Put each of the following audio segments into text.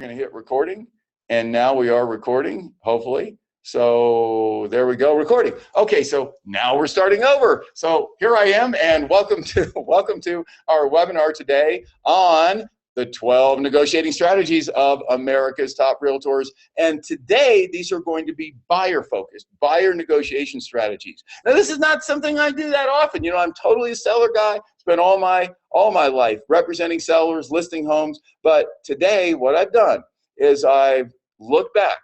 going to hit recording, and now we are recording, hopefully. So there we go, recording. Okay, so now we're starting over. So here I am, and welcome to our webinar today on the 12 negotiating strategies of America's top realtors. And today, these are going to be buyer-focused, buyer negotiation strategies. Now, this is not something I do that often. You know, I'm totally a seller guy. Spent all my life representing sellers, listing homes. But today, what I've done is I've looked back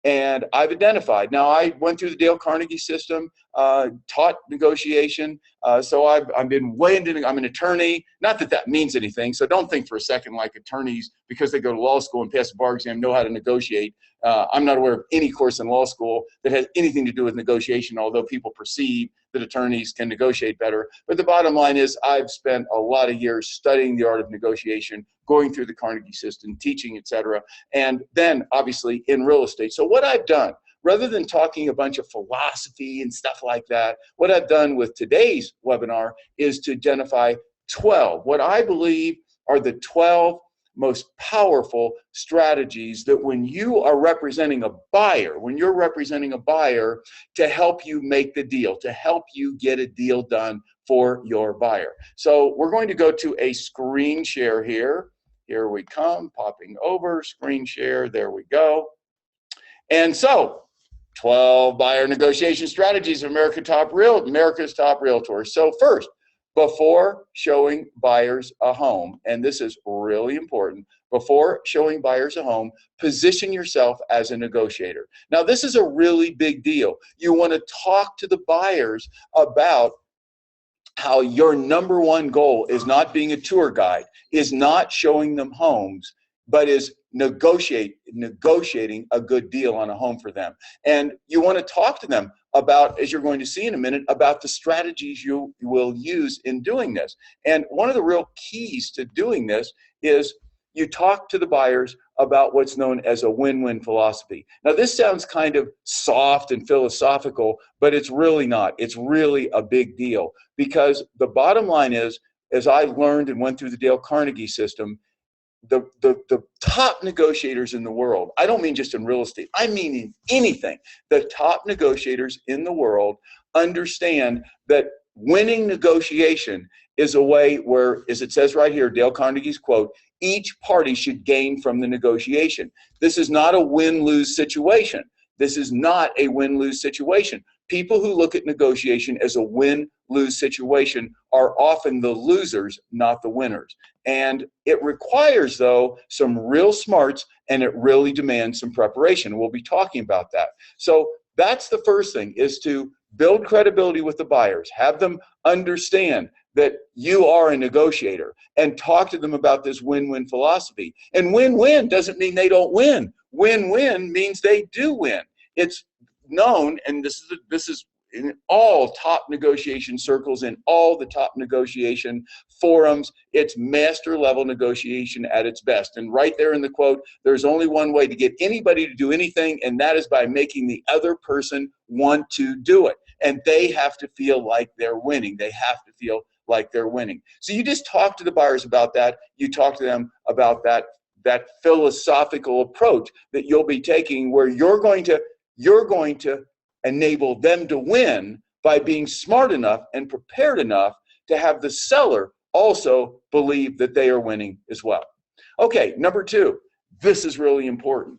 and I've identified. Now, I went through the Dale Carnegie system, taught negotiation. So I've been way into, I'm an attorney. Not that that means anything. So don't think for a second like attorneys, because they go to law school and pass the bar exam, know how to negotiate. I'm not aware of any course in law school that has anything to do with negotiation, although people perceive that attorneys can negotiate better. But the bottom line is I've spent a lot of years studying the art of negotiation, going through the Carnegie system, teaching, etc., and then obviously in real estate. So what I've done, rather than talking a bunch of philosophy and stuff like that, what I've done with today's webinar is to identify 12, what I believe are the 12 most powerful strategies that when you are representing a buyer, when you're representing a buyer, to help you make the deal, to help you get a deal done for your buyer. So we're going to go to a screen share here. Here we come, popping over, screen share, there we go. And so 12 buyer negotiation strategies of America's top realtors. So first, before showing buyers a home, and this is really important, before showing buyers a home, position yourself as a negotiator. Now, this is a really big deal. You want to talk to the buyers about how your number one goal is not being a tour guide, is not showing them homes, but is negotiating a good deal on a home for them. And you want to talk to them about, as you're going to see in a minute, about the strategies you will use in doing this. And one of the real keys to doing this is you talk to the buyers about what's known as a win-win philosophy. Now, this sounds kind of soft and philosophical, but it's really not. It's really a big deal, because the bottom line is, as I learned and went through the Dale Carnegie system, the top negotiators in the world, I don't mean just in real estate, I mean in anything, the top negotiators in the world understand that winning negotiation is a way where, as it says right here, Dale Carnegie's quote, each party should gain from the negotiation. This is not a win-lose situation. This is not a win-lose situation. People who look at negotiation as a win-lose situation are often the losers, not the winners. And it requires, though, some real smarts, and it really demands some preparation. We'll be talking about that. So that's the first thing, is to build credibility with the buyers. Have them understand that you are a negotiator, and talk to them about this win-win philosophy. And win-win doesn't mean they don't win. Win-win means they do win. It's known, and this is in all top negotiation circles, in all the top negotiation forums, it's master level negotiation at its best. And right there in the quote, there's only one way to get anybody to do anything, and that is by making the other person want to do it. And they have to feel like they're winning. They have to feel like they're winning. So you just talk to the buyers about that. You talk to them about that philosophical approach that you'll be taking, where you're going to enable them to win by being smart enough and prepared enough to have the seller also believe that they are winning as well. Okay, number two, this is really important.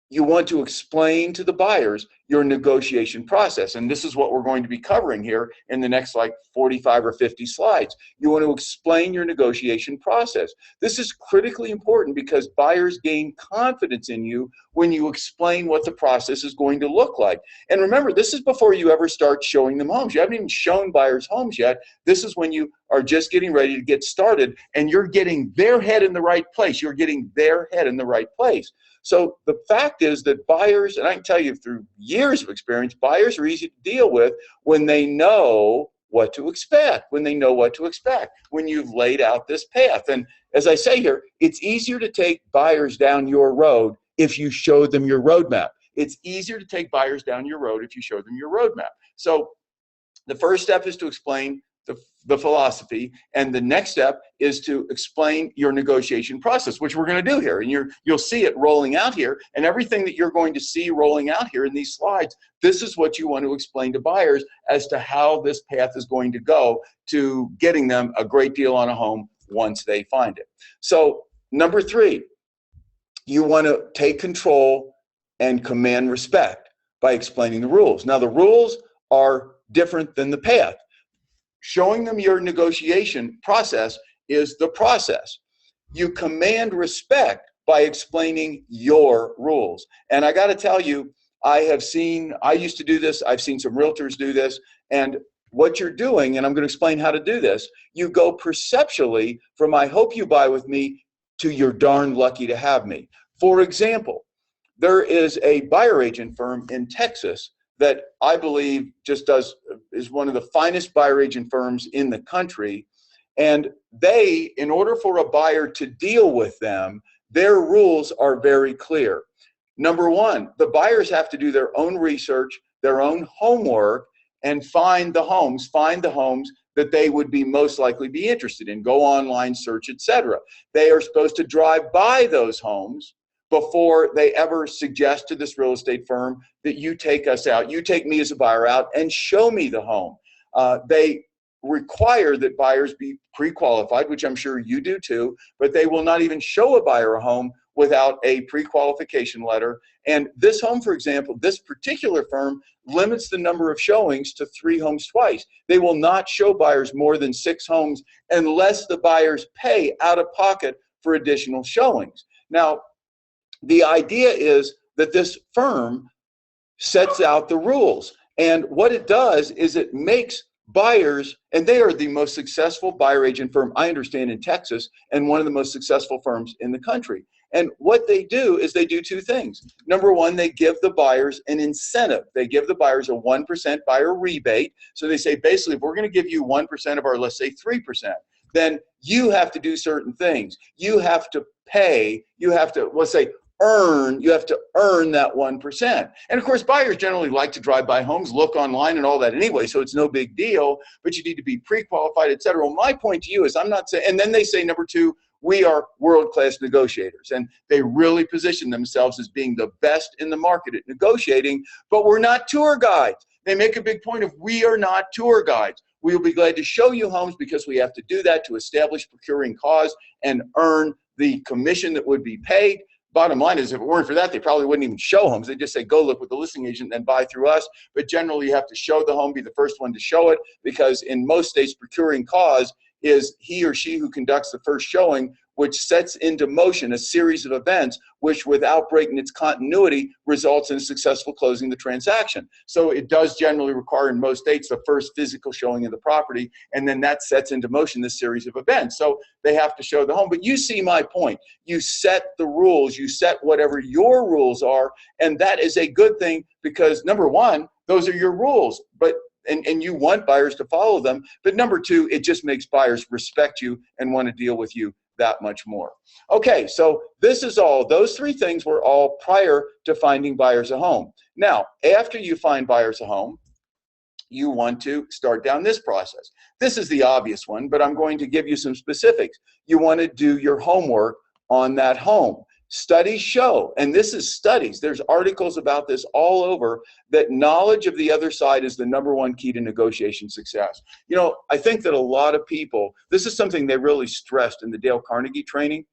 You want to explain to the buyers your negotiation process. And this is what we're going to be covering here in the next like 45 or 50 slides. You want to explain your negotiation process. This is critically important, because buyers gain confidence in you when you explain what the process is going to look like. And remember, this is before you ever start showing them homes. You haven't even shown buyers homes yet. This is when you are just getting ready to get started, and you're getting their head in the right place. You're getting their head in the right place. So the fact is that buyers, and I can tell you through years of experience, buyers are easy to deal with when they know what to expect, when you've laid out this path. And as I say here, it's easier to take buyers down your road if you show them your roadmap. It's easier to take buyers down your road if you show them your roadmap. So the first step is to explain the philosophy. And the next step is to explain your negotiation process, which we're going to do here. And you'll see it rolling out here. And everything that you're going to see rolling out here in these slides, this is what you want to explain to buyers as to how this path is going to go to getting them a great deal on a home once they find it. So number 3, you want to take control and command respect by explaining the rules. Now, the rules are different than the path. Showing them your negotiation process is the process. You command respect by explaining your rules. And I got to tell you, I used to do this, I've seen some realtors do this, and what you're doing, and I'm going to explain how to do this, you go perceptually from I hope you buy with me to you're darn lucky to have me. For example, there is a buyer agent firm in Texas that I believe is one of the finest buyer agent firms in the country. And they, in order for a buyer to deal with them, their rules are very clear. Number 1, the buyers have to do their own research, their own homework, and find the homes that they would be most likely be interested in. Go online, search, etc. They are supposed to drive by those homes before they ever suggest to this real estate firm that you take us out, you take me as a buyer out and show me the home. They require that buyers be pre-qualified, which I'm sure you do too, but they will not even show a buyer a home without a pre-qualification letter. And this home, for example, this particular firm limits the number of showings to 3 homes twice. They will not show buyers more than 6 homes unless the buyers pay out of pocket for additional showings. Now, the idea is that this firm sets out the rules. And what it does is it makes buyers, and they are the most successful buyer agent firm, I understand, in Texas, and one of the most successful firms in the country. And what they do is they do 2 things. Number 1, they give the buyers an incentive. They give the buyers a 1% buyer rebate. So they say, basically, if we're going to give you 1% of our, let's say 3%, then you have to do certain things. You have to pay, you have to, let's say, you have to earn that 1%. And of course, buyers generally like to drive by homes, look online and all that anyway, so it's no big deal, but you need to be pre-qualified, et cetera. Well, my point to you is I'm not saying, and then they say, number 2, we are world-class negotiators. And they really position themselves as being the best in the market at negotiating, but we're not tour guides. They make a big point of we are not tour guides. We will be glad to show you homes because we have to do that to establish procuring cause and earn the commission that would be paid. Bottom line is, if it weren't for that, they probably wouldn't even show homes. They just say, go look with the listing agent and then buy through us. But generally, you have to show the home, be the first one to show it, because in most states, procuring cause is he or she who conducts the first showing, which sets into motion a series of events, which without breaking its continuity results in successful closing the transaction. So it does generally require in most states the first physical showing of the property, and then that sets into motion this series of events. So they have to show the home. But you see my point. You set the rules, you set whatever your rules are, and that is a good thing because number 1, those are your rules. And you want buyers to follow them. But number 2, it just makes buyers respect you and want to deal with you that much more. Okay, so this is all, those 3 things were all prior to finding buyers a home. Now, after you find buyers a home, you want to start down this process. This is the obvious one, but I'm going to give you some specifics. You want to do your homework on that home. Studies show, and this is studies, there's articles about this all over, that knowledge of the other side is the number 1 key to negotiation success. You know, I think that a lot of people, this is something they really stressed in the Dale Carnegie training.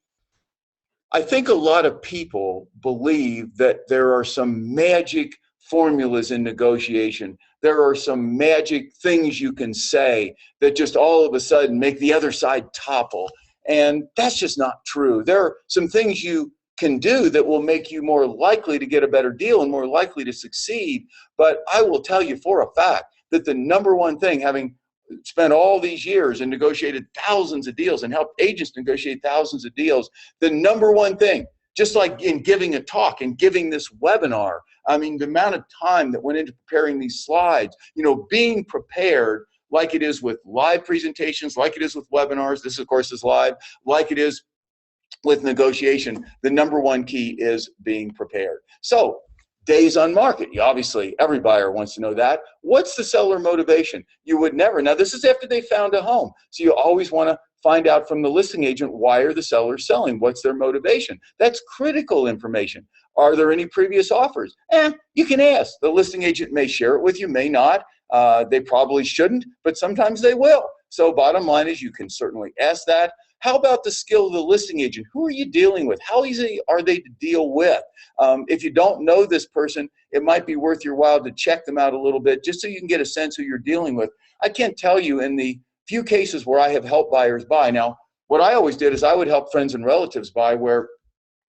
I think a lot of people believe that there are some magic formulas in negotiation. There are some magic things you can say that just all of a sudden make the other side topple. And that's just not true. There are some things you can do that will make you more likely to get a better deal and more likely to succeed. But I will tell you for a fact that the number 1 thing, having spent all these years and negotiated thousands of deals and helped agents negotiate thousands of deals, the number 1 thing, just like in giving a talk and giving this webinar, I mean, the amount of time that went into preparing these slides, you know, being prepared like it is with live presentations, like it is with webinars, this of course is live, like it is with negotiation, the number 1 key is being prepared. So Days on market. Obviously, every buyer wants to know that. What's the seller motivation? You would never. Now, this is after they found a home. So you always want to find out from the listing agent, why are the sellers selling? What's their motivation? That's critical information. Are there any previous offers? You can ask. The listing agent may share it with you, may not. They probably shouldn't, but sometimes they will. So bottom line is you can certainly ask that. How about the skill of the listing agent? Who are you dealing with? How easy are they to deal with? If you don't know this person, it might be worth your while to check them out a little bit just so you can get a sense who you're dealing with. I can't tell you in the few cases where I have helped buyers buy. Now, what I always did is I would help friends and relatives buy where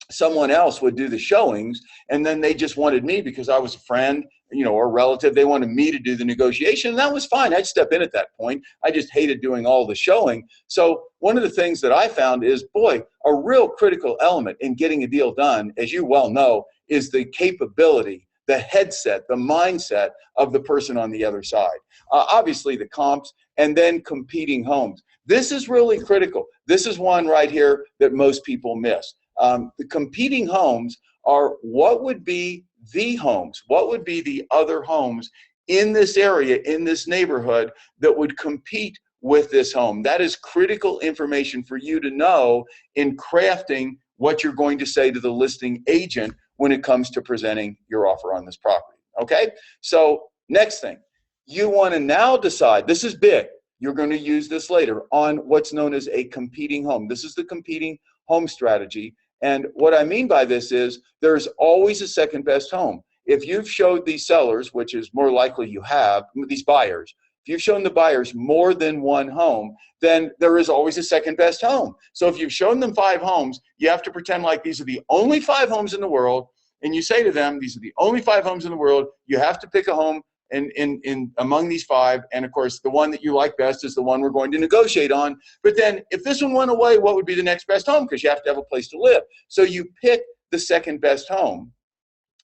someone else would do the showings, and then they just wanted me because I was a friend, or relative. They wanted me to do the negotiation, and that was fine. I'd step in at that point. I just hated doing all the showing. So one of the things that I found is, boy, a real critical element in getting a deal done, as you well know, is the capability, the headset, the mindset of the person on the other side. Obviously the comps, and then competing homes. This is really critical. This is one right here that most people miss. The competing homes are what would be the homes, what would be the other homes in this area, in this neighborhood that would compete with this home. That is critical information for you to know in crafting what you're going to say to the listing agent when it comes to presenting your offer on this property. Okay? So next thing, you want to now decide, this is big, you're going to use this later, on what's known as a competing home. This is the competing home strategy. And what I mean by this is there's always a second best home. If you've showed these sellers, which is more likely you have, these buyers, if you've shown the buyers more than one home, then there is always a second best home. So if you've shown them 5 homes, you have to pretend like these are the only 5 homes in the world, and you say to them, these are the only 5 homes in the world, you have to pick a home in among these 5, and of course the one that you like best is the one we're going to negotiate on. But then if this one went away, what would be the next best home? Because you have to have a place to live. So you pick the second best home.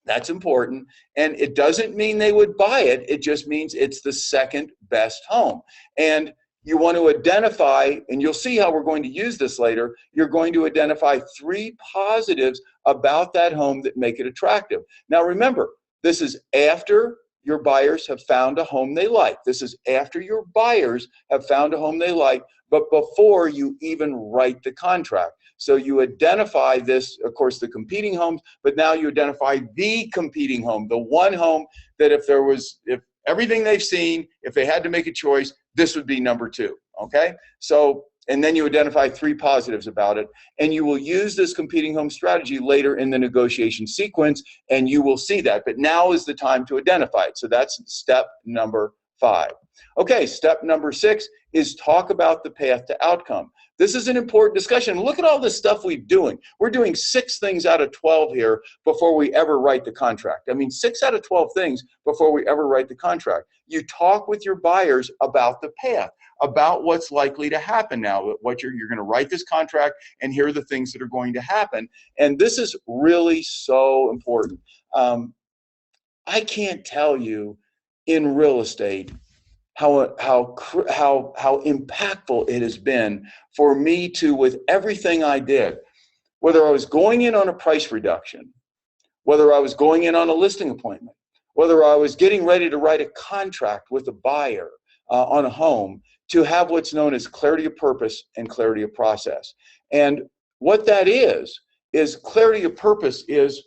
That's important. And it doesn't mean they would buy it. It just means it's the second best home. And you want to identify, and you'll see how we're going to use this later, you're going to identify 3 positives about that home that make it attractive. Now remember, this is after your buyers have found a home they like. This is after your buyers have found a home they like, but before you even write the contract. So you identify this, of course, the competing homes, but now you identify the competing home, the one home that if everything they've seen, if they had to make a choice, this would be number 2, okay? So, and then you identify 3 positives about it, and you will use this competing home strategy later in the negotiation sequence, and you will see that. But now is the time to identify it. So that's step number 5. Okay, step number 6 is talk about the path to outcome. This is an important discussion. Look at all this stuff we're doing. We're doing 6 things out of 12 here before we ever write the contract. I mean, 6 out of 12 things before we ever write the contract. You talk with your buyers about the path, about what's likely to happen now, what you're going to write this contract, and here are the things that are going to happen. And this is really so important. I can't tell you in real estate how impactful it has been for me to, with everything I did, whether I was going in on a price reduction, whether I was going in on a listing appointment, whether I was getting ready to write a contract with a buyer on a home, to have what's known as clarity of purpose and clarity of process. And what that is clarity of purpose is,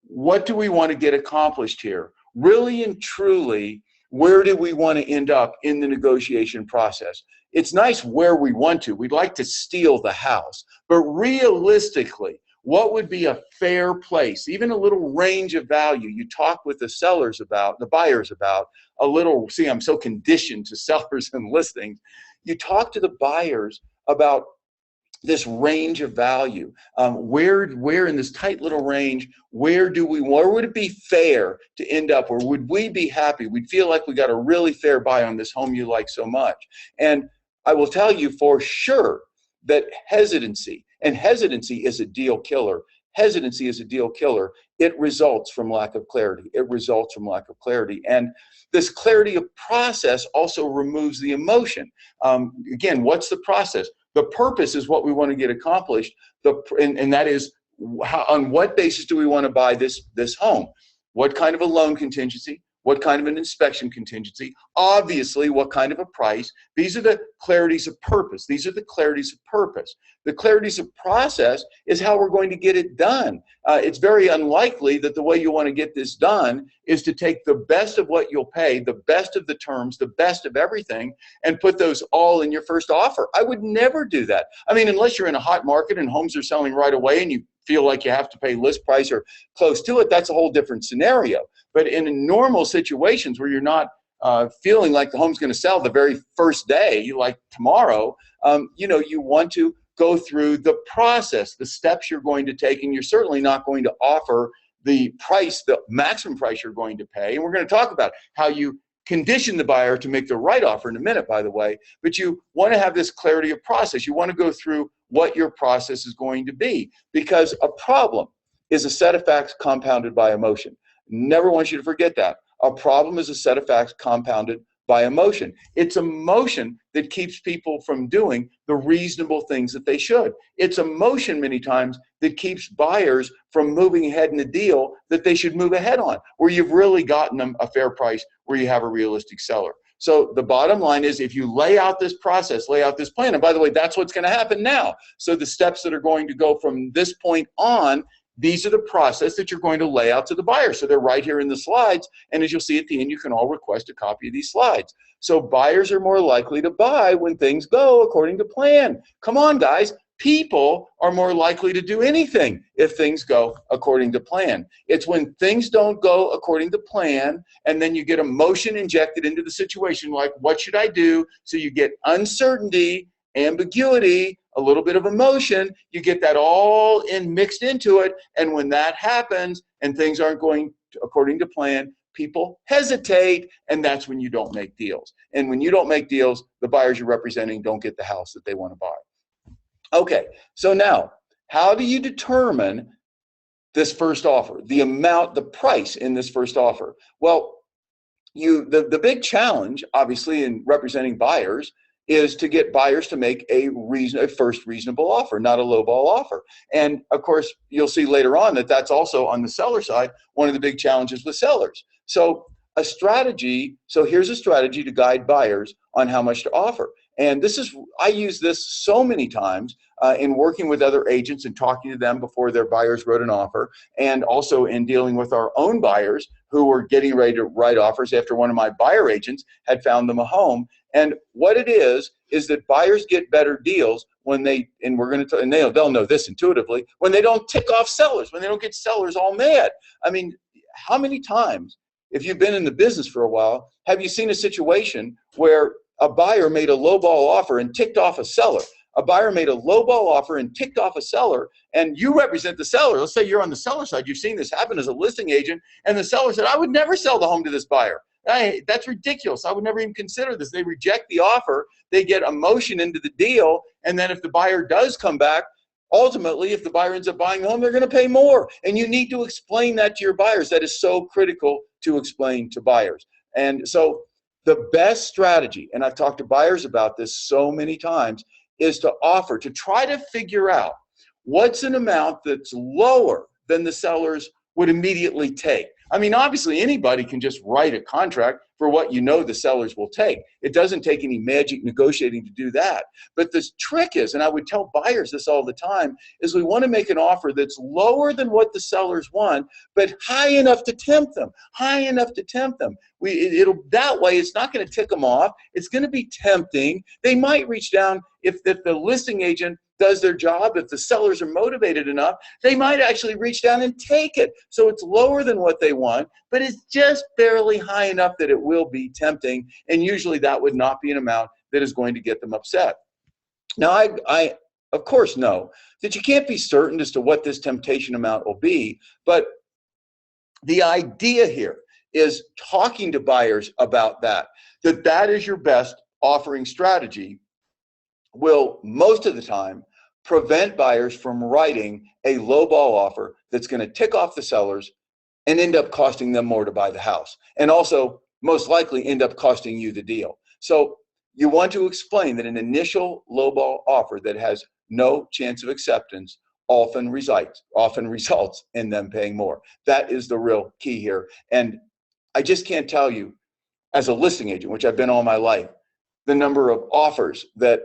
what do we want to get accomplished here? Really and truly, where do we want to end up in the negotiation process? It's nice where we want to. We'd like to steal the house. But realistically, what would be a fair place, even a little range of value? You talk with the sellers about, the buyers about, a little, see, I'm so conditioned to sellers and listings. You talk to the buyers about this range of value. Where in this tight little range, where would it be fair to end up? Or would we be happy? We'd feel like we got a really fair buy on this home you like so much. And I will tell you for sure that hesitancy is a deal killer. Hesitancy is a deal killer. It results from lack of clarity. And this clarity of process also removes the emotion. Again, what's the process? The purpose is what we want to get accomplished, and that is on what basis do we want to buy this home? what kind of a loan contingency, what kind of an inspection contingency, obviously what kind of a price. These are the clarities of purpose. These are the clarities of purpose. The clarities of process is how we're going to get it done. It's very unlikely that the way you want to get this done is to take the best of what you'll pay, the best of the terms, the best of everything, and put those all in your first offer. I would never do that. I mean, unless you're in a hot market and homes are selling right away and you feel like you have to pay list price or close to it, that's a whole different scenario. But in normal situations where you're not feeling like the home's going to sell the very first day, like tomorrow, you want to go through the process, the steps you're going to take, and you're certainly not going to offer the price, the maximum price you're going to pay. And we're going to talk about how you condition the buyer to make the right offer in a minute, by the way. But you want to have this clarity of process. You want to go through what your process is going to be, because a problem is a set of facts compounded by emotion. Never want you to forget that. A problem is a set of facts compounded by emotion. It's emotion that keeps people from doing the reasonable things that they should. It's emotion many times that keeps buyers from moving ahead in a deal that they should move ahead on, where you've really gotten them a fair price, where you have a realistic seller. So the bottom line is, if you lay out this process, lay out this plan, and by the way, that's what's going to happen now. So the steps that are going to go from this point on, these are the process that you're going to lay out to the buyer. So they're right here in the slides. And as you'll see at the end, you can all request a copy of these slides. So buyers are more likely to buy when things go according to plan. Come on, guys. People are more likely to do anything if things go according to plan. It's when things don't go according to plan, and then you get emotion injected into the situation, like, what should I do? So you get uncertainty, ambiguity, a little bit of emotion, you get that all in mixed into it. And when that happens and things aren't going according to plan, people hesitate, and that's when you don't make deals. And when you don't make deals, the buyers you're representing don't get the house that they want to buy. Okay, so now, how do you determine this first offer, the amount, the price in this first offer? Well, the big challenge, obviously, in representing buyers is to get buyers to make a first reasonable offer, not a lowball offer. And of course, you'll see later on that that's also, on the seller side, one of the big challenges with sellers. So here's a strategy to guide buyers on how much to offer. And I use this so many times in working with other agents and talking to them before their buyers wrote an offer, and also in dealing with our own buyers who were getting ready to write offers after one of my buyer agents had found them a home. And what it is that buyers get better deals when they'll know this intuitively, when they don't tick off sellers, when they don't get sellers all mad. I mean, how many times, if you've been in the business for a while, have you seen a situation where a buyer made a lowball offer and ticked off a seller? A buyer made a lowball offer and ticked off a seller, and you represent the seller. Let's say you're on the seller side. You've seen this happen as a listing agent, and the seller said, I would never sell the home to this buyer. That's ridiculous. I would never even consider this. They reject the offer. They get emotion into the deal, and then if the buyer does come back, ultimately, if the buyer ends up buying the home, they're going to pay more. And you need to explain that to your buyers. That is so critical to explain to buyers. And so the best strategy, and I've talked to buyers about this so many times, is to try to figure out what's an amount that's lower than the sellers would immediately take. I mean, obviously, anybody can just write a contract for what the sellers will take. It doesn't take any magic negotiating to do that. But the trick is, and I would tell buyers this all the time, is we want to make an offer that's lower than what the sellers want, but high enough to tempt them, that way, it's not going to tick them off. It's going to be tempting. They might reach down if the listing agent does their job. If the sellers are motivated enough, they might actually reach down and take it. So it's lower than what they want, but it's just barely high enough that it will be tempting. And usually that would not be an amount that is going to get them upset. Now, I of course know that you can't be certain as to what this temptation amount will be, but the idea here is talking to buyers about that is your best offering strategy will most of the time prevent buyers from writing a lowball offer that's going to tick off the sellers and end up costing them more to buy the house, and also most likely end up costing you the deal. So you want to explain that an initial lowball offer that has no chance of acceptance often results in them paying more. That is the real key here. And I just can't tell you, as a listing agent, which I've been all my life, the number of offers that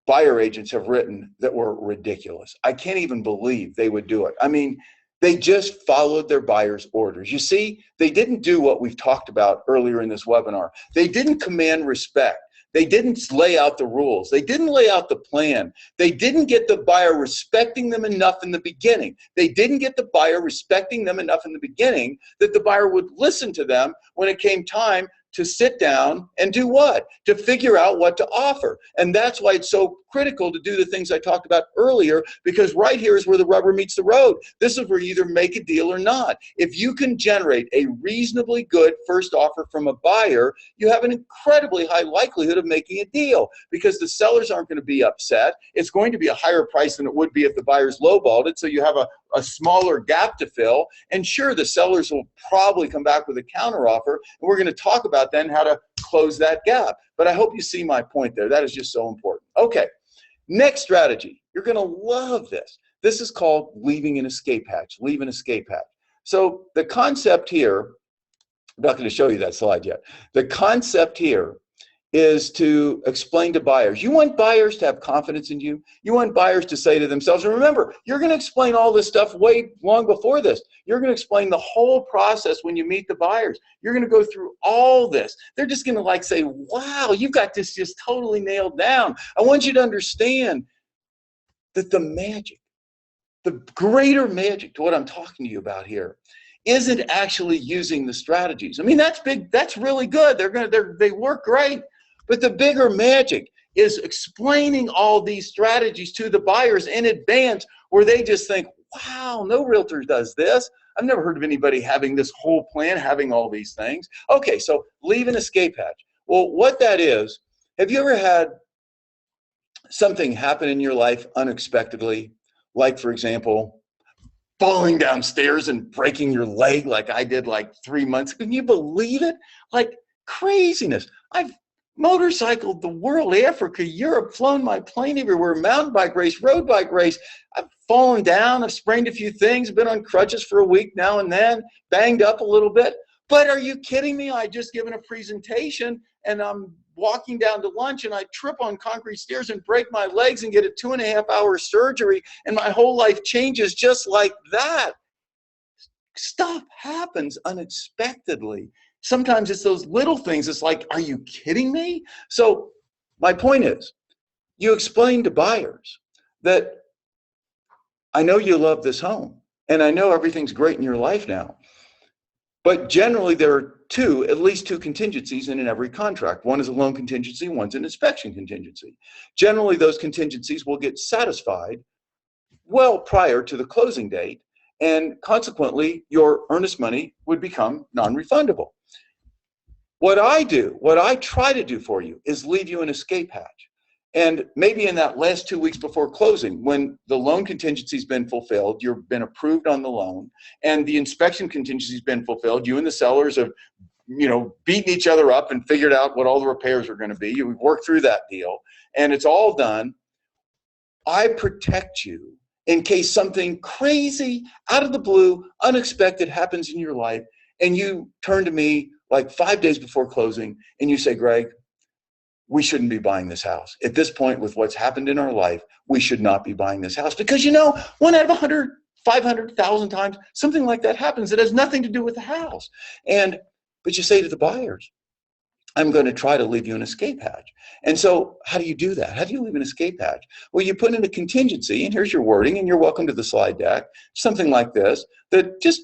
buyer agents have written that were ridiculous. I can't even believe they would do it. I mean, they just followed their buyer's orders. You see, they didn't do what we've talked about earlier in this webinar. They didn't command respect. They didn't lay out the rules. They didn't lay out the plan. They didn't get the buyer respecting them enough in the beginning. They didn't get the buyer respecting them enough in the beginning that the buyer would listen to them when it came time to sit down and do what? To figure out what to offer. And that's why it's so critical to do the things I talked about earlier, because right here is where the rubber meets the road. This is where you either make a deal or not. If you can generate a reasonably good first offer from a buyer, you have an incredibly high likelihood of making a deal, because the sellers aren't going to be upset. It's going to be a higher price than it would be if the buyer's lowballed it, so you have a smaller gap to fill. And sure, the sellers will probably come back with a counteroffer, and we're going to talk about then how to close that gap. But I hope you see my point there. That is just so important. Okay, next strategy. You're going to love this. This is called leaving an escape hatch. Leave an escape hatch. So the concept here, I'm not going to show you that slide yet. The concept here is to explain to buyers. You want buyers to have confidence in you. You want buyers to say to themselves, and remember, you're going to explain all this stuff way long before this. You're going to explain the whole process when you meet the buyers. You're going to go through all this. They're just going to like say, wow, you've got this just totally nailed down. I want you to understand that the magic, the greater magic to what I'm talking to you about here, isn't actually using the strategies. I mean, that's big. That's really good. They work great. But the bigger magic is explaining all these strategies to the buyers in advance, where they just think, wow, no realtor does this. I've never heard of anybody having this whole plan, having all these things. Okay, so leave an escape hatch. Well, what that is, have you ever had something happen in your life unexpectedly? Like, for example, falling downstairs and breaking your leg like I did like 3 months ago. Can you believe it? Like craziness. I've motorcycled the world, Africa, Europe, flown my plane everywhere, mountain bike race, road bike race. I've fallen down, I've sprained a few things, been on crutches for a week now and then, banged up a little bit. But are you kidding me? I just given a presentation and I'm walking down to lunch and I trip on concrete stairs and break my legs and get a 2.5-hour surgery, and my whole life changes just like that. Stuff happens unexpectedly. Sometimes it's those little things. It's like, are you kidding me? So my point is, you explain to buyers that I know you love this home and I know everything's great in your life now, but generally there are at least two contingencies in every contract. One is a loan contingency, one's an inspection contingency. Generally, those contingencies will get satisfied well prior to the closing date, and consequently, your earnest money would become non-refundable. What I try to do for you is leave you an escape hatch. And maybe in that last 2 weeks before closing, when the loan contingency's been fulfilled, you've been approved on the loan, and the inspection contingency's been fulfilled, you and the sellers have, beaten each other up and figured out what all the repairs are going to be. You've worked through that deal, and it's all done. I protect you in case something crazy, out of the blue, unexpected happens in your life, and you turn to me like 5 days before closing, and you say, Greg, we shouldn't be buying this house. At this point, with what's happened in our life, we should not be buying this house. Because, 1 out of 100, 500,000 times, something like that happens. It has nothing to do with the house. But you say to the buyers, I'm going to try to leave you an escape hatch. And so how do you do that? How do you leave an escape hatch? Well, you put in a contingency, and here's your wording, and you're welcome to the slide deck, something like this, that just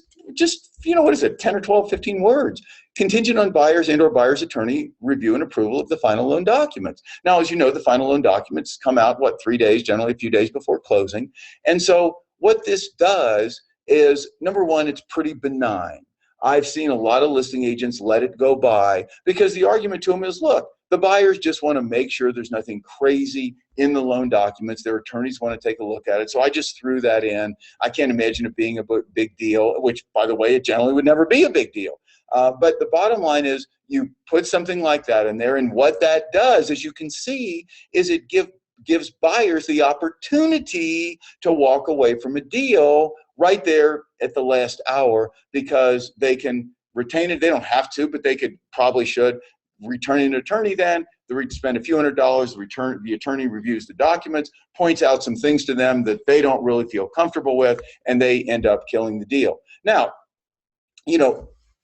what is it, 10 or 12, 15 words. Contingent on buyers and or buyer's attorney review and approval of the final loan documents. Now, as you know, the final loan documents come out, 3 days, generally a few days before closing. And so what this does is, number one, it's pretty benign. I've seen a lot of listing agents let it go by because the argument to them is, look, the buyers just want to make sure there's nothing crazy in the loan documents. Their attorneys want to take a look at it. So I just threw that in. I can't imagine it being a big deal, which, by the way, it generally would never be a big deal. But the bottom line is, you put something like that in there, and what that does, as you can see, is it gives buyers the opportunity to walk away from a deal right there at the last hour, because they can retain it. They don't have to, but they could, probably should, return an attorney then. They spend a few $100s, the attorney reviews the documents, points out some things to them that they don't really feel comfortable with, and they end up killing the deal. Now,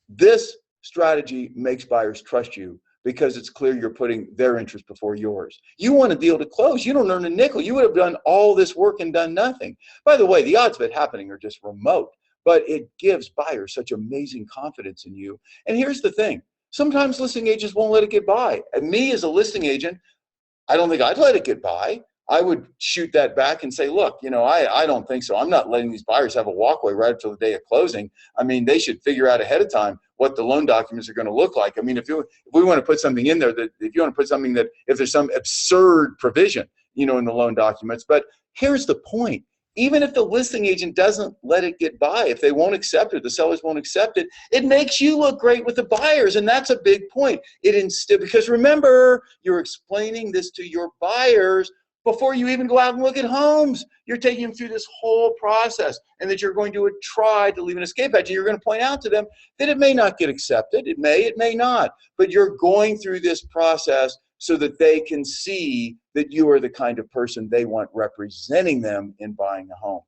this strategy makes buyers trust you because it's clear you're putting their interest before yours. You want a deal to close. You don't earn a nickel. You would have done all this work and done nothing. By the way, the odds of it happening are just remote, but it gives buyers such amazing confidence in you. And here's the thing. Sometimes listing agents won't let it get by. And me as a listing agent, I don't think I'd let it get by. I would shoot that back and say, look, I don't think so. I'm not letting these buyers have a walkaway right up to the day of closing. I mean, they should figure out ahead of time what the loan documents are going to look like. I mean, if we want to put something in there if there's some absurd provision, in the loan documents. But here's the point. Even if the listing agent doesn't let it get by, if they won't accept it, the sellers won't accept it, it makes you look great with the buyers. And that's a big point. Because remember, you're explaining this to your buyers before you even go out and look at homes. You're taking them through this whole process, and that you're going to try to leave an escape hatch. And you're going to point out to them that it may not get accepted. It may not. But you're going through this process so that they can see that you are the kind of person they want representing them in buying a home.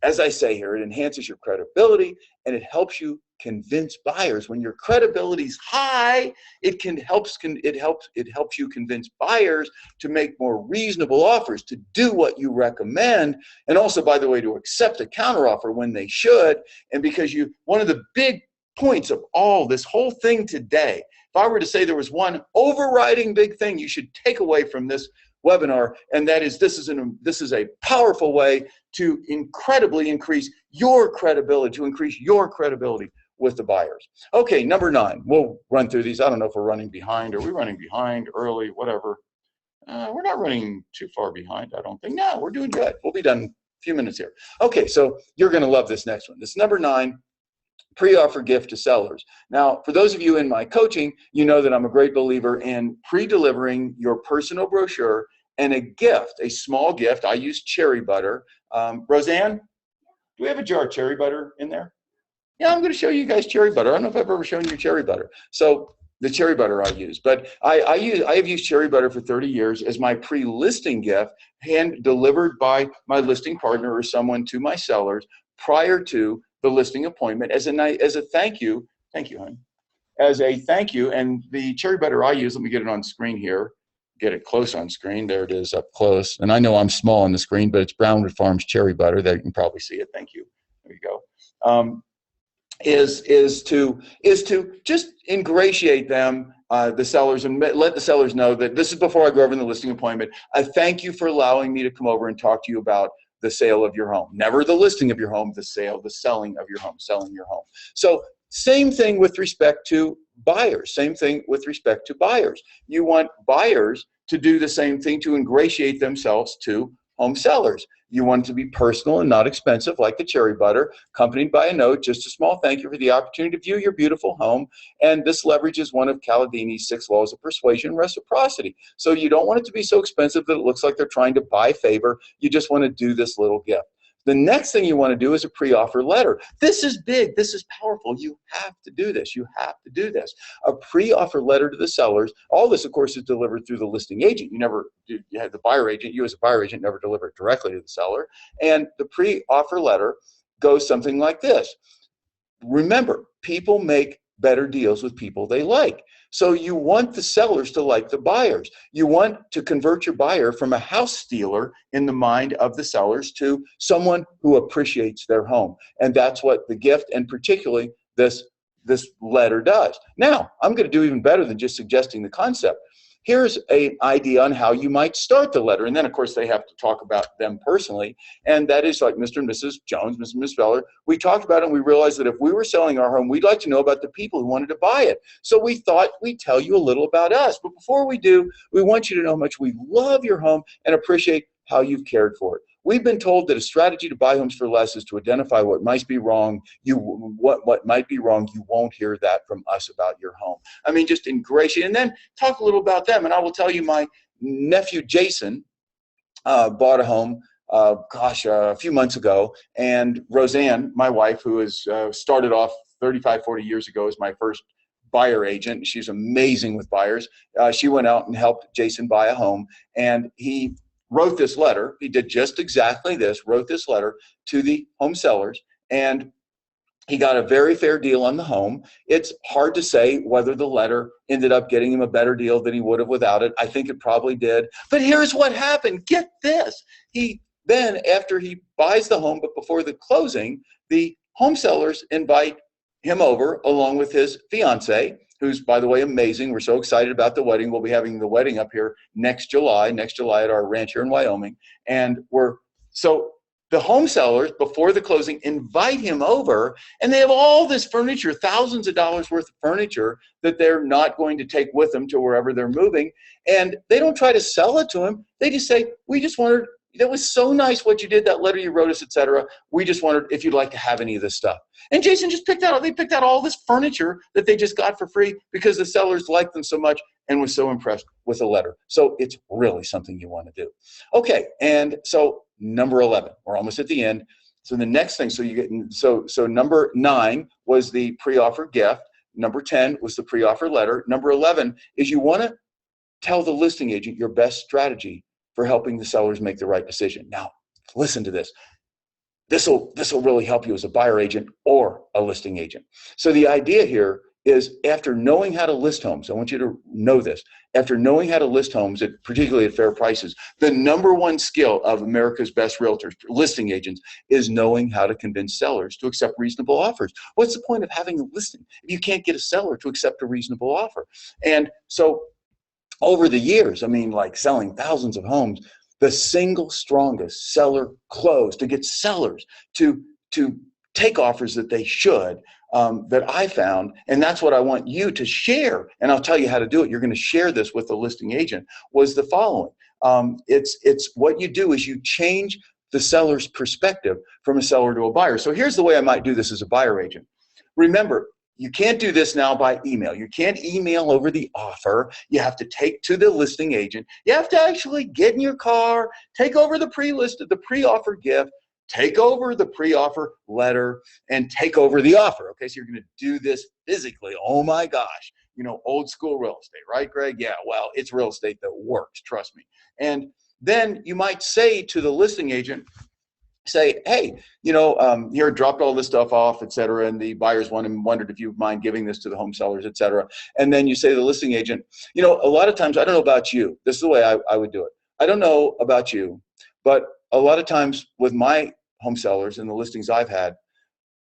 As I say here, it enhances your credibility, and it helps you convince buyers. When your credibility is high, it helps you convince buyers to make more reasonable offers, to do what you recommend, and also, by the way, to accept a counteroffer when they should. And because one of the big points of all this whole thing today, if I were to say there was one overriding big thing you should take away from this webinar, and that is this is a powerful way to incredibly increase your credibility, with the buyers. Okay, number 9. We'll run through these. I don't know if we're running behind. Are we running behind, early, whatever? We're not running too far behind, I don't think. No, we're doing good. We'll be done in a few minutes here. Okay, so you're going to love this next one. This number 9. Pre-offer gift to sellers. Now, for those of you in my coaching, you know that I'm a great believer in pre-delivering your personal brochure and a gift, a small gift. I use cherry butter. Roseanne, do we have a jar of cherry butter in there? Yeah, I'm going to show you guys cherry butter. I don't know if I've ever shown you cherry butter. So the cherry butter I use, but I have used cherry butter for 30 years as my pre-listing gift, hand delivered by my listing partner or someone to my sellers prior to the listing appointment as a thank you, hon, as a thank you. And the cherry butter I use, let me get it on screen here, get it close on screen. There it is up close. And I know I'm small on the screen, but it's Brownwood Farms cherry butter. There you can probably see it. Thank you. There you go. Is to just ingratiate them, the sellers, and let the sellers know that this is before I go over in the listing appointment. I thank you for allowing me to come over and talk to you about the sale of your home. Never the listing of your home, the selling of your home, selling your home. So same thing with respect to buyers. You want buyers to do the same thing, to ingratiate themselves to home sellers. You want it to be personal and not expensive, like the cherry butter, accompanied by a note, just a small thank you for the opportunity to view your beautiful home. And this leverages one of Cialdini's 6 laws of persuasion and reciprocity. So you don't want it to be so expensive that it looks like they're trying to buy favor. You just want to do this little gift. The next thing you want to do is a pre-offer letter. This is big. This is powerful. You have to do this. A pre-offer letter to the sellers. All this, of course, is delivered through the listing agent. You have the buyer agent. You as a buyer agent never deliver it directly to the seller. And the pre-offer letter goes something like this. Remember, people make better deals with people they like. So you want the sellers to like the buyers. You want to convert your buyer from a house stealer in the mind of the sellers to someone who appreciates their home. And that's what the gift, and particularly this letter, does. Now, I'm going to do even better than just suggesting the concept. Here's an idea on how you might start the letter. And then, of course, they have to talk about them personally. And that is like Mr. and Mrs. Jones, Mr. and Mrs. Feller. We talked about it, and we realized that if we were selling our home, we'd like to know about the people who wanted to buy it. So we thought we'd tell you a little about us. But before we do, we want you to know how much we love your home and appreciate how you've cared for it. We've been told that a strategy to buy homes for less is to identify what might be wrong. What might be wrong. You won't hear that from us about your home. I mean, just ingratiate, and then talk a little about them. And I will tell you, my nephew Jason bought a home, a few months ago. And Roseanne, my wife, who has started off 35, 40 years ago as my first buyer agent, she's amazing with buyers. She went out and helped Jason buy a home. And he wrote this letter. He did just exactly this, wrote this letter to the home sellers. And he got a very fair deal on the home. It's hard to say whether the letter ended up getting him a better deal than he would have without it. I think it probably did. But here's what happened. Get this. He then, after he buys the home, but before the closing, the home sellers invite him over along with his fiance, who's, by the way, amazing. We're so excited about the wedding. We'll be having the wedding up here next July at our ranch here in Wyoming. And the home sellers, before the closing, invite him over, and they have all this furniture, thousands of dollars worth of furniture that they're not going to take with them to wherever they're moving. And they don't try to sell it to him. They just say, we just wondered, that was so nice what you did, that letter you wrote us, etc. We just wondered if you'd like to have any of this stuff. And Jason just picked out all this furniture that they just got for free because the sellers liked them so much and was so impressed with the letter. So it's really something you want to do. Okay, and so number 11, we're almost at the end. So the next thing, so number 9 was the pre-offer gift. Number 10 was the pre-offer letter. Number 11 is you want to tell the listing agent your best strategy for helping the sellers make the right decision. Now, listen to this. This will really help you as a buyer agent or a listing agent. So the idea here is, after knowing how to list homes, I want you to know this, after knowing how to list homes, particularly at fair prices, the number one skill of America's best realtors, listing agents, is knowing how to convince sellers to accept reasonable offers. What's the point of having a listing if you can't get a seller to accept a reasonable offer? And so over the years, like selling thousands of homes, the single strongest seller close to get sellers to take offers that they should, that I found, and that's what I want you to share, and I'll tell you how to do it. You're going to share this with the listing agent, was the following. It's what you do is you change the seller's perspective from a seller to a buyer. So here's the way I might do this as a buyer agent. Remember, you can't do this now by email. You can't email over the offer. You have to take to the listing agent. You have to actually get in your car, take over the pre-offer gift, take over the pre-offer letter, and take over the offer. Okay, so you're going to do this physically. Oh my gosh, old school real estate, right, Greg? Yeah, well, it's real estate that works, trust me. And then you might say to the listing agent, say, hey, here, dropped all this stuff off, et cetera, and the buyers wondered if you mind giving this to the home sellers, et cetera. And then you say to the listing agent, a lot of times, I don't know about you, this is the way I would do it. I don't know about you, but a lot of times with my home sellers and the listings I've had,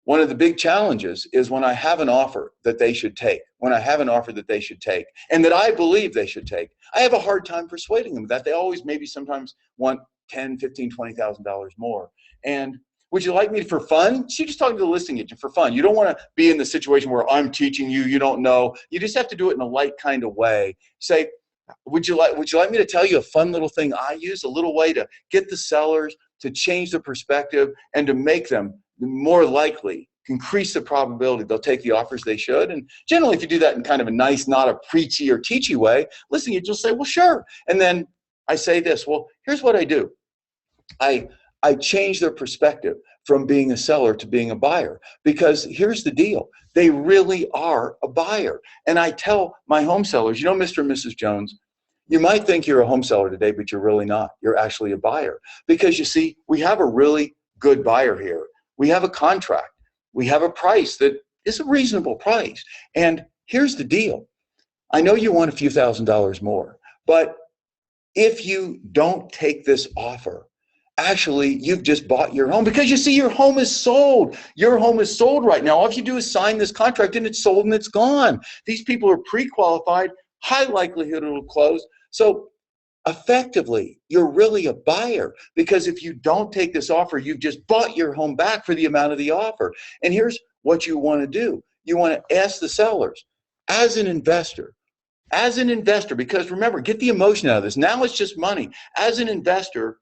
one of the big challenges is when I have an offer that they should take, and that I believe they should take, I have a hard time persuading them that they always sometimes want $10,000, $15,000, $20,000 more. And would you like me for fun? So you're just talking to the listing agent for fun. You don't want to be in the situation where I'm teaching you, you don't know. You just have to do it in a light kind of way. Say, would you like me to tell you a fun little thing I use, a little way to get the sellers to change the perspective and to make them more likely, increase the probability they'll take the offers they should? And generally, if you do that in kind of a nice, not a preachy or teachy way, listing agent will say, well, sure. And then I say this, well, here's what I do. I change their perspective from being a seller to being a buyer, because here's the deal. They really are a buyer. And I tell my home sellers, Mr. and Mrs. Jones, you might think you're a home seller today, but you're really not. You're actually a buyer, because you see, we have a really good buyer here. We have a contract. We have a price that is a reasonable price. And here's the deal. I know you want a few $1,000s more, but if you don't take this offer, actually, you've just bought your home, because you see, your home is sold. Your home is sold right now. All you do is sign this contract and it's sold and it's gone. These people are pre-qualified, high likelihood it'll close. So effectively, you're really a buyer, because if you don't take this offer, you've just bought your home back for the amount of the offer. And here's what you want to do. You want to ask the sellers, as an investor, because remember, get the emotion out of this. Now it's just money. As an investor,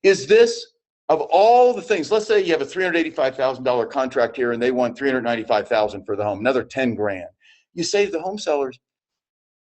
is this, of all the things, let's say you have a $385,000 contract here and they want $395,000 for the home, another 10 grand. You say to the home sellers,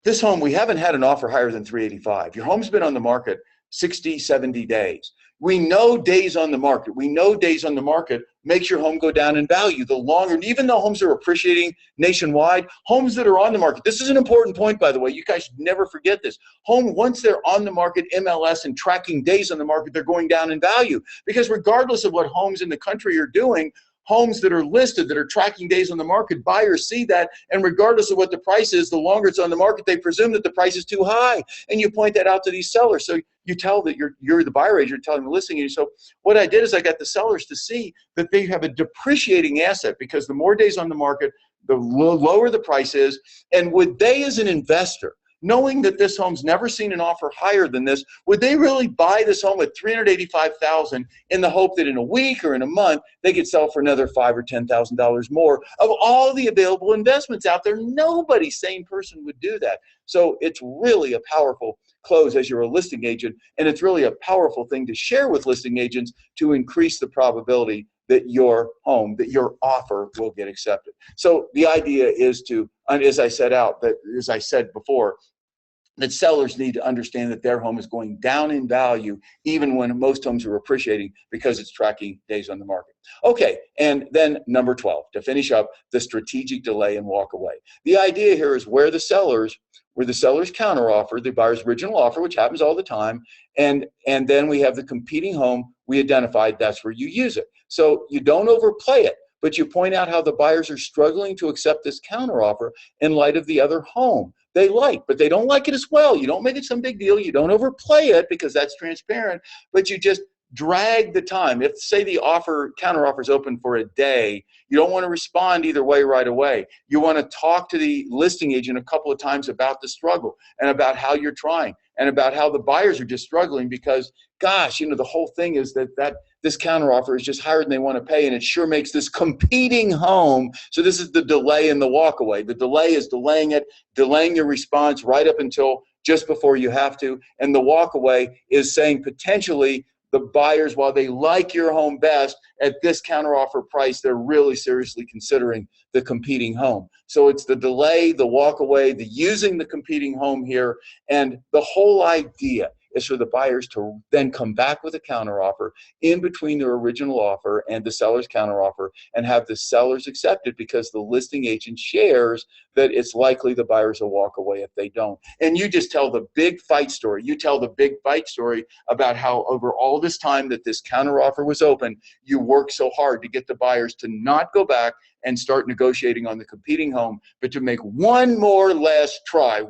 this home, we haven't had an offer higher than $385,000. Your home's been on the market 60, 70 days. We know days on the market. We know days on the market makes your home go down in value. The longer, even though homes are appreciating nationwide, homes that are on the market, this is an important point, by the way, you guys never forget this. Once they're on the market, MLS and tracking days on the market, they're going down in value. Because regardless of what homes in the country are doing, homes that are listed, that are tracking days on the market, buyers see that, and regardless of what the price is, the longer it's on the market, they presume that the price is too high. And you point that out to these sellers. So you tell that you're the buyer agent, you're telling the listing agent. So what I did is I got the sellers to see that they have a depreciating asset, because the more days on the market, the lower the price is. And would they, as an investor, knowing that this home's never seen an offer higher than this, would they really buy this home at $385,000 in the hope that in a week or in a month they could sell for another $5,000 or $10,000 more? Of all the available investments out there, nobody sane person would do that. So it's really a powerful close as you're a listing agent, and it's really a powerful thing to share with listing agents to increase the probability that your home, that your offer will get accepted. So the idea is to, as I said before, that sellers need to understand that their home is going down in value even when most homes are appreciating, because it's tracking days on the market. Okay, and then number 12, to finish up, the strategic delay and walk away. The idea here is where the seller's counteroffer, the buyer's original offer, which happens all the time, and then we have the competing home we identified, that's where you use it. So you don't overplay it, but you point out how the buyers are struggling to accept this counteroffer in light of the other home they like, but they don't like it as well. You don't make it some big deal. You don't overplay it, because that's transparent, but you just drag the time. If, say, the counteroffer is open for a day, you don't want to respond either way right away. You want to talk to the listing agent a couple of times about the struggle and about how you're trying and about how the buyers are just struggling because, gosh, the whole thing is that this counteroffer is just higher than they want to pay, and it sure makes this competing home. So this is the delay and the walkaway. The delay is delaying your response right up until just before you have to, and the walkaway is saying potentially the buyers, while they like your home best at this counteroffer price, they're really seriously considering the competing home. So it's the delay, the walkaway, the using the competing home here, and the whole idea is for the buyers to then come back with a counteroffer in between their original offer and the seller's counteroffer, and have the sellers accept it, because the listing agent shares that it's likely the buyers will walk away if they don't. And you just tell the big fight story. You tell the big fight story about how over all this time that this counteroffer was open, you worked so hard to get the buyers to not go back and start negotiating on the competing home, but to make one more last try,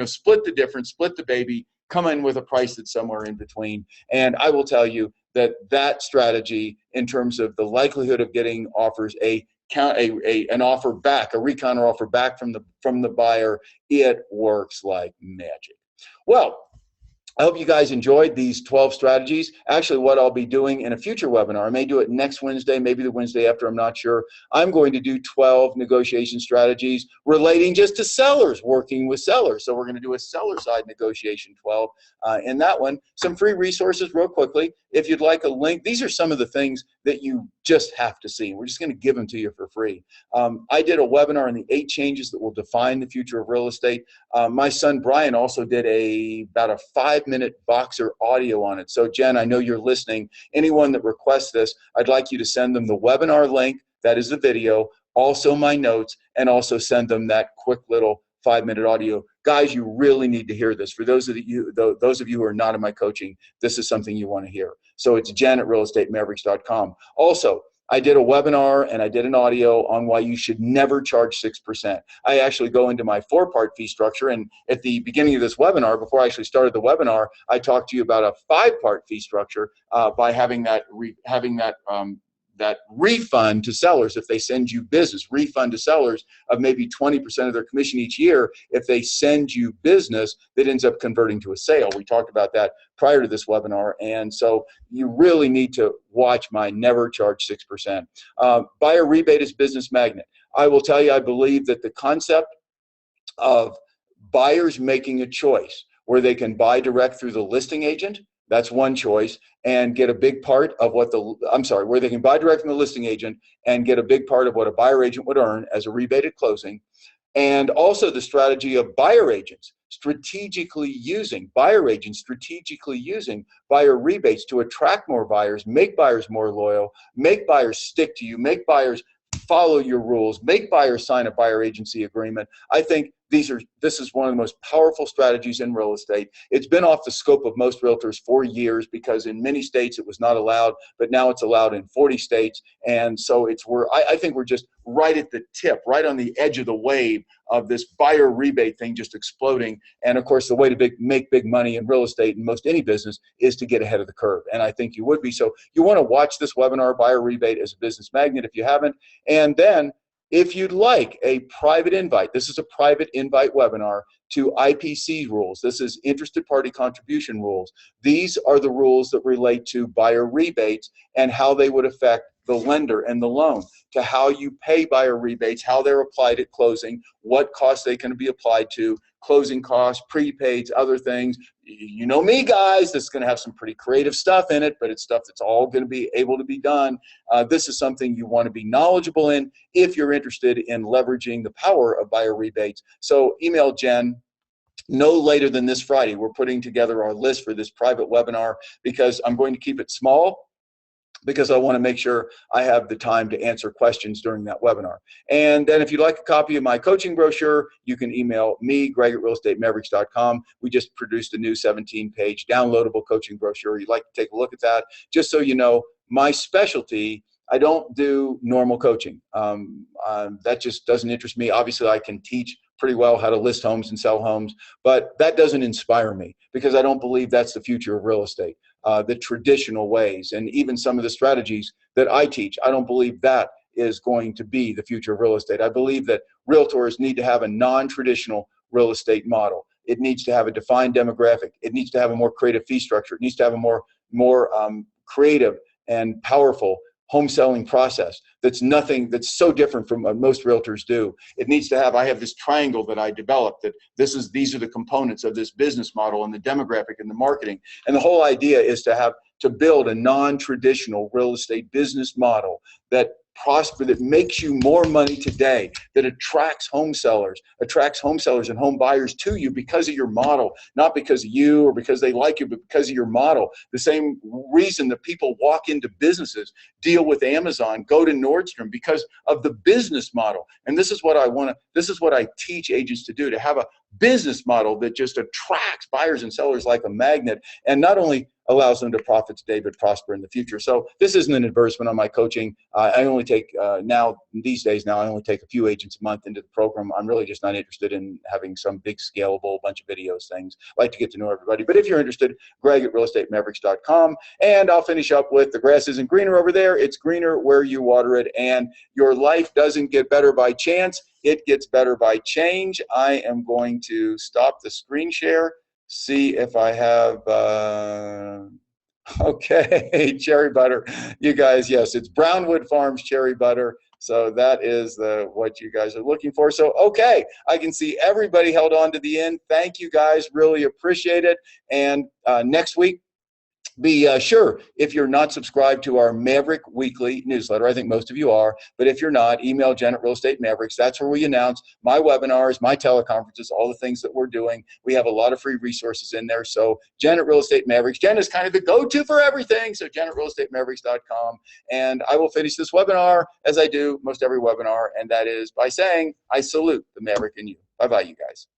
split the difference, split the baby, come in with a price that's somewhere in between. And I will tell you that strategy, in terms of the likelihood of getting offers, an offer back, a recounter offer back from the buyer, it works like magic. Well, I hope you guys enjoyed these 12 strategies. Actually, what I'll be doing in a future webinar, I may do it next Wednesday, maybe the Wednesday after, I'm not sure. I'm going to do 12 negotiation strategies relating just to sellers, working with sellers. So we're going to do a seller side negotiation 12. In that one, some free resources real quickly. If you'd like a link, these are some of the things that you just have to see. We're just going to give them to you for free. I did a webinar on the 8 changes that will define the future of real estate. My son Brian also did about a 5-minute boxer audio on it. So Jen, I know you're listening. Anyone that requests this, I'd like you to send them the webinar link, that is the video, also my notes, and also send them that quick little 5-minute audio. Guys, you really need to hear this. For those of you who are not in my coaching, this is something you want to hear. So it's jen@realestatemaveriks.com. Also, I did a webinar and I did an audio on why you should never charge 6%. I actually go into my 4-part fee structure, and at the beginning of this webinar, before I actually started the webinar, I talked to you about a 5-part fee structure by having that refund to sellers if they send you business, refund to sellers of maybe 20% of their commission each year if they send you business that ends up converting to a sale. We talked about that prior to this webinar, and so you really need to watch my never charge 6%. Buyer rebate is business magnet. I will tell you, I believe that the concept of buyers making a choice where they can buy direct through the listing agent, that's one choice, and get a big part of what where they can buy direct from the listing agent and get a big part of what a buyer agent would earn as a rebate at closing. And also the strategy of buyer agents buyer agents strategically using buyer rebates to attract more buyers, make buyers more loyal, make buyers stick to you, make buyers follow your rules, make buyers sign a buyer agency agreement. I think this is one of the most powerful strategies in real estate. It's been off the scope of most realtors for years because in many states it was not allowed, but now it's allowed in 40 states. And so I think we're just right at the tip, right on the edge of the wave of this buyer rebate thing just exploding. And of course, the way to make big money in real estate and most any business is to get ahead of the curve. And I think you would be. So you want to watch this webinar, Buyer Rebate as a Business Magnet, if you haven't. And then if you'd like a private invite, this is a private invite webinar to IPC rules. This is interested party contribution rules. These are the rules that relate to buyer rebates and how they would affect the lender and the loan, to how you pay buyer rebates, how they're applied at closing, what costs they can be applied to, closing costs, prepaids, other things. You know me, guys, this is going to have some pretty creative stuff in it, but it's stuff that's all going to be able to be done. This is something you want to be knowledgeable in if you're interested in leveraging the power of buyer rebates. So email Jen no later than this Friday. We're putting together our list for this private webinar because I'm going to keep it small, because I want to make sure I have the time to answer questions during that webinar. And then if you'd like a copy of my coaching brochure, you can email me, greg@realestatemaverics.com. We just produced a new 17-page downloadable coaching brochure. You'd like to take a look at that. Just so you know, my specialty, I don't do normal coaching. That just doesn't interest me. Obviously, I can teach pretty well how to list homes and sell homes, but that doesn't inspire me because I don't believe that's the future of real estate. The traditional ways and even some of the strategies that I teach, I don't believe that is going to be the future of real estate. I believe that realtors need to have a non-traditional real estate model. It needs to have a defined demographic. It needs to have a more creative fee structure. It needs to have a more creative and powerful home selling process that's so different from what most realtors do. It needs to have, I have this triangle that I developed that these are the components of this business model and the demographic and the marketing. And the whole idea is to build a non-traditional real estate business model that makes you more money today, that attracts home sellers and home buyers to you because of your model, not because of you or because they like you, but because of your model. The same reason that people walk into businesses, deal with Amazon, go to Nordstrom, because of the business model. And this is what I teach agents to do, to have a business model that just attracts buyers and sellers like a magnet, and not only allows them to profit today but prosper in the future. So this isn't an advertisement on my coaching. I only take these days I only take a few agents a month into the program. I'm really just not interested in having some big scalable bunch of videos things. I like to get to know everybody. But if you're interested, greg@realestatemaverics.com. And I'll finish up with the grass isn't greener over there. It's greener where you water it. And your life doesn't get better by chance. It gets better by change. I am going to stop the screen share. See if I have, okay, cherry butter. You guys, yes, it's Brownwood Farms cherry butter. So that is what you guys are looking for. So, okay, I can see everybody held on to the end. Thank you guys, really appreciate it. And next week, be sure, if you're not subscribed to our Maverick Weekly newsletter, I think most of you are, but if you're not, email Jen at Real Estate Mavericks. That's where we announce my webinars, my teleconferences, all the things that we're doing. We have a lot of free resources in there. So Jen at Real Estate Mavericks. Jen is kind of the go-to for everything. So Jen at realestatemaverics.com. And I will finish this webinar as I do most every webinar, and that is by saying, I salute the Maverick in you. Bye-bye, you guys.